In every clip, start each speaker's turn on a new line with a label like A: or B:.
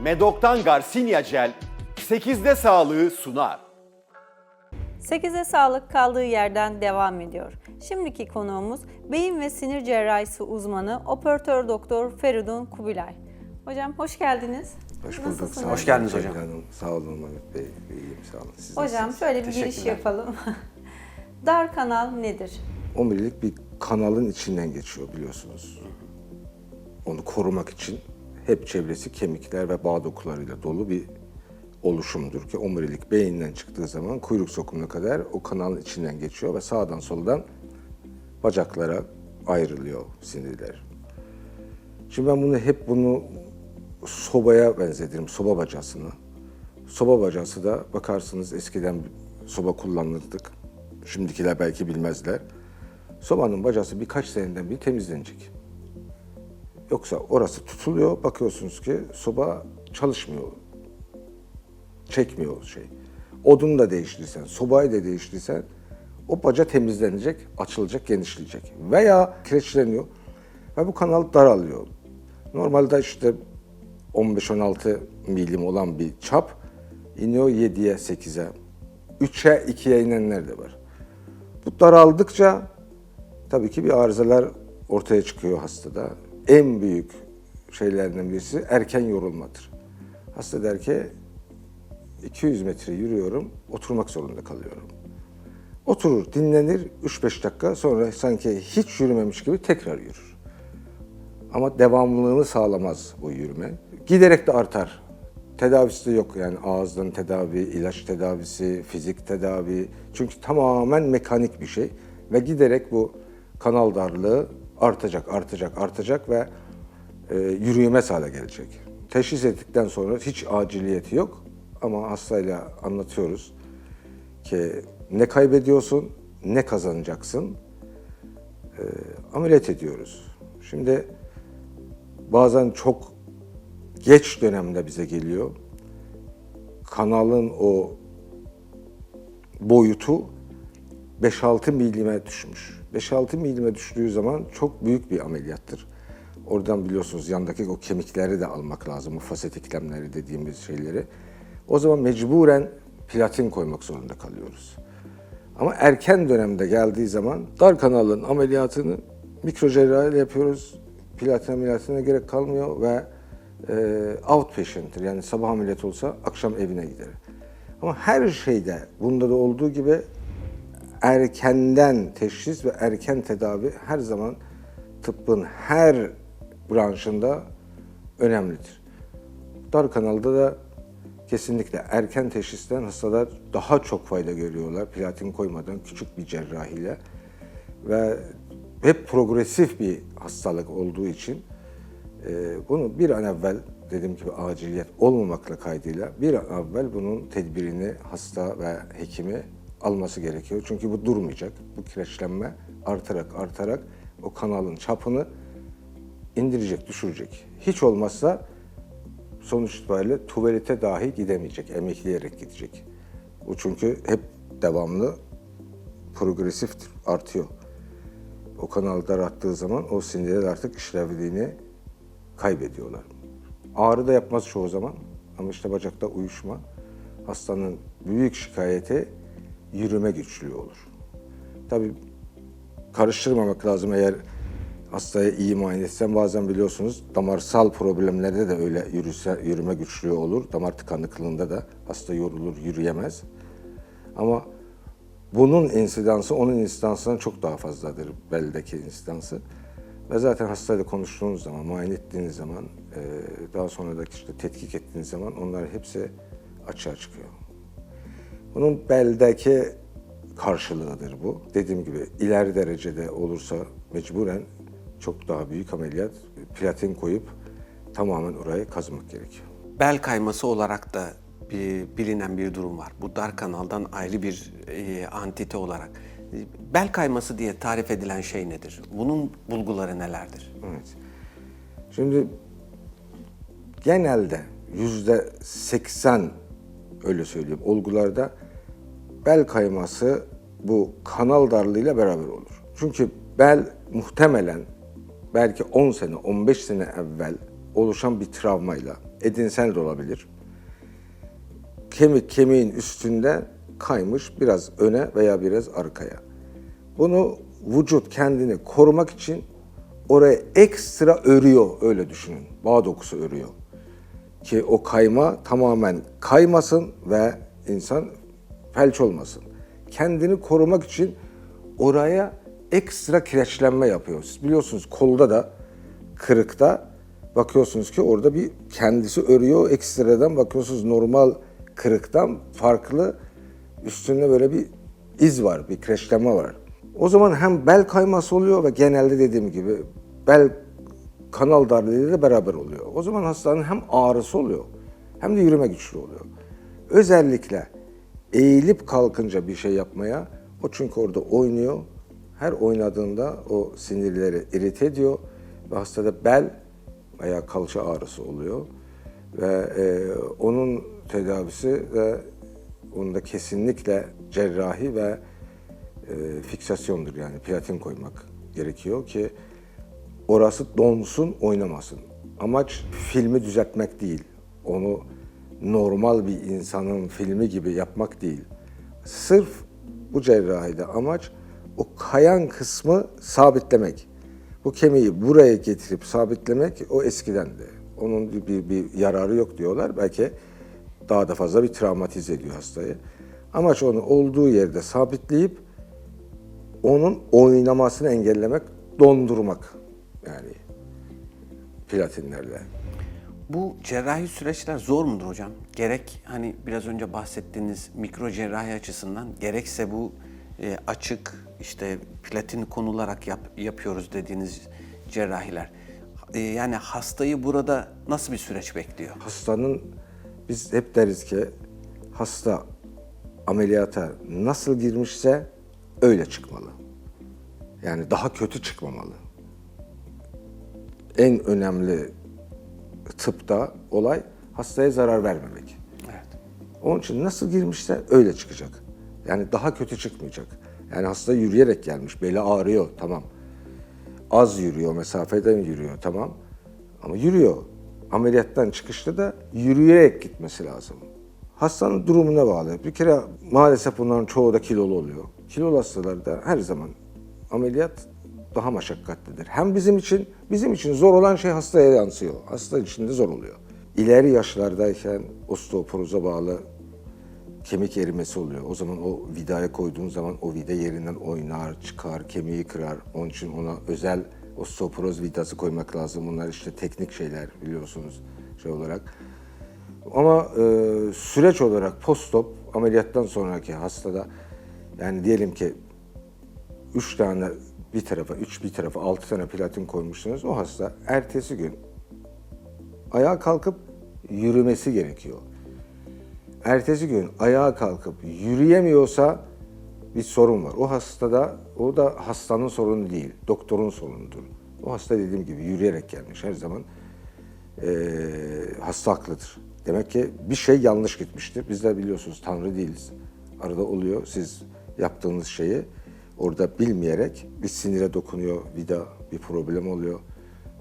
A: Medok'tan Garcinia Gel 8'de sağlığı sunar.
B: 8'e sağlık kaldığı yerden devam ediyor. Şimdiki konuğumuz beyin ve sinir cerrahisi uzmanı operatör doktor Feridun Kubilay. Hocam hoş geldiniz.
C: Hoş bulduk.
B: Nasılsınız?
C: Sağ olun.
D: Hoş geldiniz hocam.
C: Hanım. Sağ olun Mehmet Bey. İyiyim, sağ olun. Siz
B: Hocam
C: nasılsınız?
B: şöyle bir giriş
D: Teşekkürler.
B: yapalım. Dar kanal nedir?
C: Omurilik bir kanalın içinden geçiyor biliyorsunuz. Onu korumak için hep çevresi kemikler ve bağ dokularıyla dolu bir oluşumdur ki omurilik beyinden çıktığı zaman kuyruk sokumuna kadar o kanalın içinden geçiyor ve sağdan soldan bacaklara ayrılıyor sinirler. Şimdi ben bunu sobaya benzetirim, soba bacasını. Soba bacası da bakarsınız eskiden soba kullanırdık. Şimdikiler belki bilmezler. Sobanın bacası birkaç seneden bir temizlenecek. Yoksa orası tutuluyor, bakıyorsunuz ki soba çalışmıyor. Çekmiyor şey. Odunu da değiştirirsen, sobayı da değiştirirsen o baca temizlenecek, açılacak, genişleyecek. Veya kireçleniyor ve bu kanal daralıyor. Normalde işte 15-16 milim olan bir çap iniyor 7'ye, 8'e, 3'e, 2'ye inenler de var. Bu daraldıkça tabii ki bir arızalar ortaya çıkıyor hastada. En büyük şeylerden birisi erken yorulmadır. Hasta der ki 200 metre yürüyorum, oturmak zorunda kalıyorum. Oturur, dinlenir, 3-5 dakika sonra sanki hiç yürümemiş gibi tekrar yürür. Ama devamlılığını sağlamaz bu yürüme. Giderek de artar. Tedavisi de yok yani ağızdan tedavi, ilaç tedavisi, fizik tedavi. Çünkü tamamen mekanik bir şey. Ve giderek bu kanal darlığı artacak ve yürüyemez hale gelecek. Teşhis ettikten sonra hiç aciliyeti yok. Ama hastayla anlatıyoruz ki ne kaybediyorsun, ne kazanacaksın. Ameliyat ediyoruz. Şimdi bazen çok geç dönemde bize geliyor. Kanalın o boyutu 5-6 milime düşmüş. 5-6 milime düştüğü zaman çok büyük bir ameliyattır. Oradan biliyorsunuz yandaki o kemikleri de almak lazım. O faset eklemleri dediğimiz şeyleri. O zaman mecburen platin koymak zorunda kalıyoruz. Ama erken dönemde geldiği zaman dar kanalın ameliyatını mikrocerrahiyle yapıyoruz. Platin ameliyatına gerek kalmıyor ve outpatient'tir. Yani sabah ameliyat olsa akşam evine gider. Ama her şeyde bunda da olduğu gibi erkenden teşhis ve erken tedavi her zaman tıbbın her branşında önemlidir. Dar kanalda da kesinlikle erken teşhisten hastalar daha çok fayda görüyorlar platin koymadan küçük bir cerrahiyle ve hep progresif bir hastalık olduğu için bunu bir an evvel dediğim gibi aciliyet olmamakla kaydıyla bir an evvel bunun tedbirini hasta ve hekimi alması gerekiyor. Çünkü bu durmayacak. Bu kireçlenme artarak o kanalın çapını indirecek, düşürecek. Hiç olmazsa sonuç itibariyle tuvalete dahi gidemeyecek, emekleyerek gidecek. Bu çünkü hep devamlı progresif artıyor. O kanal daralttığı zaman o sinirler artık işlevliğini kaybediyorlar. Ağrı da yapmaz çoğu zaman ama işte bacakta uyuşma. Hastanın büyük şikayeti yürüme güçlüğü olur. Tabii karıştırmamak lazım eğer hastaya iyi muayene etsen bazen biliyorsunuz damarsal problemlerde de öyle yürüme güçlüğü olur. Damar tıkanıklığında da hasta yorulur, yürüyemez. Ama bunun insidansı onun insidansından çok daha fazladır beldeki insidansı. Ve zaten hastayla konuştuğunuz zaman, muayene ettiğiniz zaman, daha sonra da işte tetkik ettiğiniz zaman onlar hepsi açığa çıkıyor. Bunun beldeki karşılığıdır bu. Dediğim gibi ileri derecede olursa mecburen çok daha büyük ameliyat, platin koyup tamamen orayı kazımak gerekiyor.
D: Bel kayması olarak da bilinen bir durum var. Bu dar kanaldan ayrı bir antite olarak. Bel kayması diye tarif edilen şey nedir? Bunun bulguları nelerdir?
C: Evet. Şimdi genelde %80 öyle söyleyeyim olgularda bel kayması bu kanal darlığıyla beraber olur. Çünkü bel muhtemelen belki 10 sene, 15 sene evvel oluşan bir travmayla, edinsel de olabilir. Kemiğin üstünde kaymış biraz öne veya biraz arkaya. Bunu vücut kendini korumak için oraya ekstra örüyor, öyle düşünün. Bağ dokusu örüyor. Ki o kayma tamamen kaymasın ve insan felç olmasın. Kendini korumak için oraya ekstra kireçlenme yapıyor. Siz biliyorsunuz kolda da, kırıkta bakıyorsunuz ki orada bir kendisi örüyor. Ekstradan bakıyorsunuz normal kırıktan farklı üstünde böyle bir iz var, bir kireçlenme var. O zaman hem bel kayması oluyor ve genelde dediğim gibi bel kanal darlığıyla da beraber oluyor. O zaman hastanın hem ağrısı oluyor hem de yürüme güçlüğü oluyor. Özellikle eğilip kalkınca bir şey yapmaya, o çünkü orada oynuyor. Her oynadığında o sinirleri irite ediyor ve hastada bel veya kalça ağrısı oluyor. Ve onun tedavisi de onda kesinlikle cerrahi ve fiksasyondur, yani platin koymak gerekiyor ki orası donsun, oynamasın. Amaç filmi düzeltmek değil, onu normal bir insanın filmi gibi yapmak değil. Sırf bu cerrahide amaç o kayan kısmı sabitlemek. Bu kemiği buraya getirip sabitlemek o eskidendi. Onun bir yararı yok diyorlar. Belki daha da fazla bir travmatize ediyor hastayı. Amaç onu olduğu yerde sabitleyip onun oynamasını engellemek, dondurmak, yani platinlerle.
D: Bu cerrahi süreçler zor mudur hocam? Gerek hani biraz önce bahsettiğiniz mikro cerrahi açısından, gerekse bu açık işte platin konularak yapıyoruz dediğiniz cerrahiler. Yani hastayı burada nasıl bir süreç bekliyor?
C: Hastanın, biz hep deriz ki hasta ameliyata nasıl girmişse öyle çıkmalı. Yani daha kötü çıkmamalı. En önemli tıpta olay hastaya zarar vermemek.
D: Evet.
C: Onun için nasıl girmişse öyle çıkacak. Yani daha kötü çıkmayacak. Yani hasta yürüyerek gelmiş, beli ağrıyor, tamam. Az yürüyor, mesafeden yürüyor, tamam. Ama yürüyor. Ameliyattan çıkışta da yürüyerek gitmesi lazım. Hastanın durumuna bağlı. Bir kere maalesef bunların çoğu da kilolu oluyor. Kilolu hastalarda her zaman ameliyat daha meşakkatlidir. Hem bizim için zor olan şey hastaya yansıyor. Hasta için de zor oluyor. İleri yaşlardayken osteoporoza bağlı kemik erimesi oluyor. O zaman o vidaya koyduğun zaman o vida yerinden oynar, çıkar, kemiği kırar. Onun için ona özel osteoporoz vidası koymak lazım. Bunlar işte teknik şeyler biliyorsunuz şey olarak. Ama süreç olarak post-op ameliyattan sonraki hastada, yani diyelim ki 3 tane bir tarafa, 3 bir tarafa 6 tane platin koymuşsunuz. O hasta ertesi gün ayağa kalkıp yürümesi gerekiyor. Ertesi gün ayağa kalkıp yürüyemiyorsa bir sorun var. O hastada, o da hastanın sorunu değil, doktorun sorunudur. O hasta dediğim gibi yürüyerek gelmiş her zaman. Hasta haklıdır. Demek ki bir şey yanlış gitmiştir. Biz de biliyorsunuz Tanrı değiliz. Arada oluyor. Siz yaptığınız şeyi orada bilmeyerek bir sinire dokunuyor, vida bir problem oluyor.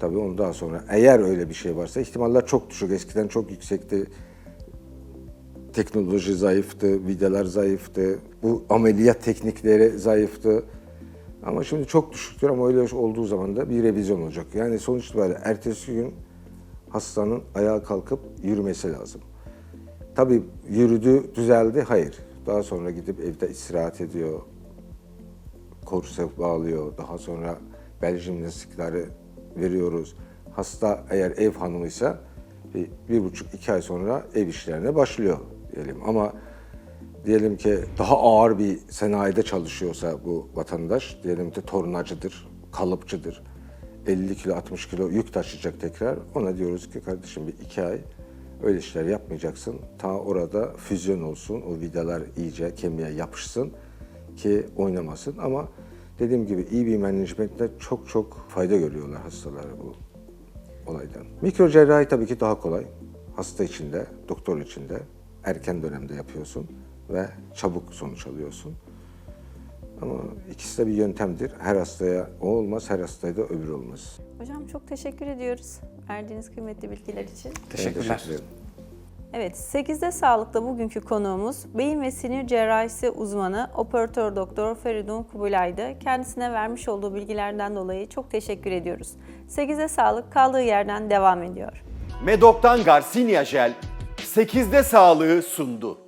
C: Tabii ondan sonra eğer öyle bir şey varsa ihtimaller çok düşük. Eskiden çok yüksekti. Teknoloji zayıftı, vidalar zayıftı, bu ameliyat teknikleri zayıftı. Ama şimdi çok düşüktür, ama öyle olduğu zaman da bir revizyon olacak. Yani sonuç itibariyle ertesi gün hastanın ayağa kalkıp yürümesi lazım. Tabii yürüdü, düzeldi, hayır. Daha sonra gidip evde istirahat ediyor, korse bağlıyor, daha sonra bel jimnastikleri veriyoruz. Hasta eğer ev hanımıysa 1,5-2 ay sonra ev işlerine başlıyor diyelim. Ama diyelim ki daha ağır bir sanayide çalışıyorsa bu vatandaş, diyelim ki tornacıdır, kalıpçıdır, 50 kilo 60 kilo yük taşıyacak tekrar. Ona diyoruz ki kardeşim bir 2 ay öyle işler yapmayacaksın. Ta orada füzyon olsun, o vidalar iyice kemiğe yapışsın ki oynamasın. Ama dediğim gibi iyi bir managementte çok fayda görüyorlar hastalara bu olaydan. Mikro cerrahi tabii ki daha kolay. Hasta için de, doktor için de erken dönemde yapıyorsun ve çabuk sonuç alıyorsun. Ama ikisi de bir yöntemdir. Her hastaya o olmaz, her hastaya da öbürü olmaz.
B: Hocam çok teşekkür ediyoruz Verdiğiniz kıymetli bilgiler için.
D: Teşekkürler.
C: Teşekkür ederim.
B: Evet, 8'de Sağlık'ta bugünkü konuğumuz beyin ve sinir cerrahisi uzmanı Operatör Doktor Feridun Kubilay'dı. Kendisine vermiş olduğu bilgilerden dolayı çok teşekkür ediyoruz. 8'de Sağlık kaldığı yerden devam ediyor.
A: Medok'tan Garcinia Jel 8'de sağlığı sundu.